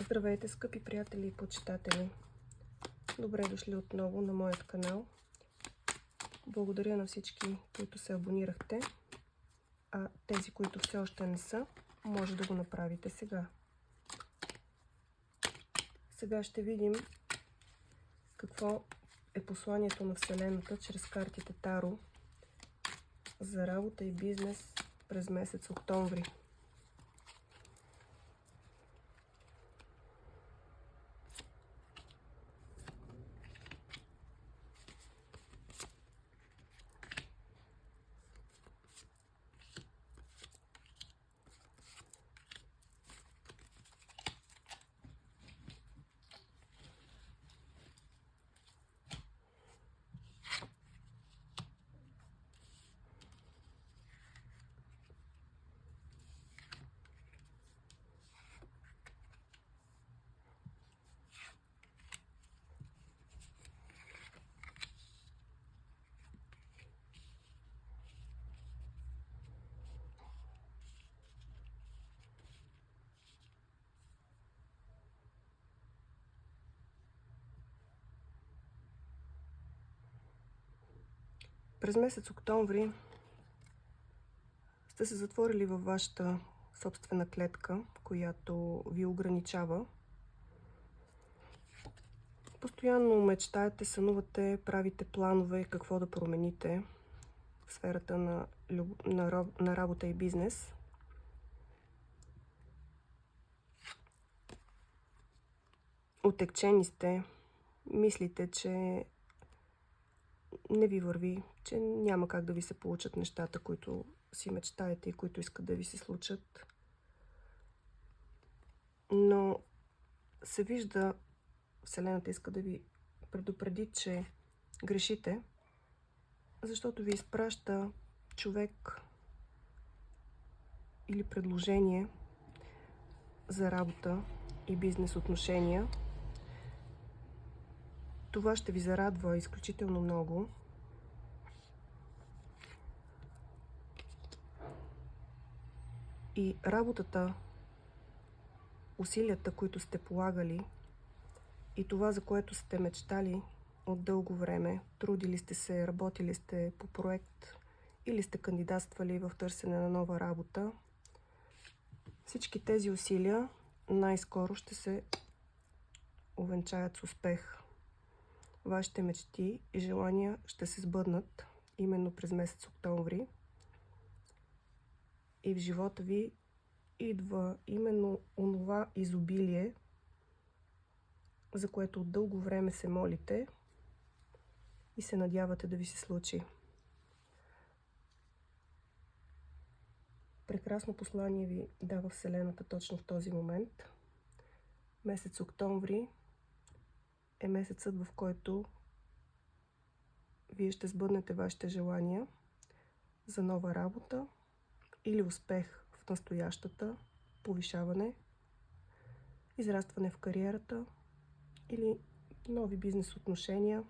Здравейте, скъпи приятели и почитатели! Добре дошли отново на моят канал. Благодаря на всички, които се абонирахте, а тези, които все още не са, може да го направите сега. Сега ще видим какво е посланието на Вселената чрез картите Таро за работа и бизнес през месец октомври. През месец октомври сте се затворили във вашата собствена клетка, която ви ограничава. Постоянно мечтаете, сънувате, правите планове какво да промените в сферата на работа и бизнес. Отекчени сте, мислите, че не ви върви, че няма как да ви се получат нещата, които си мечтаете и които искат да ви се случат. Но се вижда, Вселената иска да ви предупреди, че грешите, защото ви изпраща човек или предложение за работа и бизнес отношения. Това ще ви зарадва изключително много. И работата, усилията, които сте полагали и това, за което сте мечтали от дълго време, трудили сте се, работили сте по проект или сте кандидатствали в търсене на нова работа, всички тези усилия най-скоро ще се увенчаят с успех. Вашите мечти и желания ще се сбъднат именно през месец октомври. И в живота ви идва именно онова изобилие, за което от дълго време се молите и се надявате да ви се случи. Прекрасно послание ви дава Вселената точно в този момент. Месец октомври е месецът, в който вие ще сбъднете вашите желания за нова работа или успех в настоящата, повишаване, израстване в кариерата или нови бизнес отношения,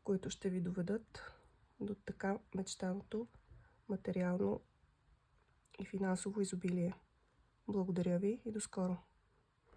които ще ви доведат до така мечтаното материално и финансово изобилие. Благодаря ви и до скоро!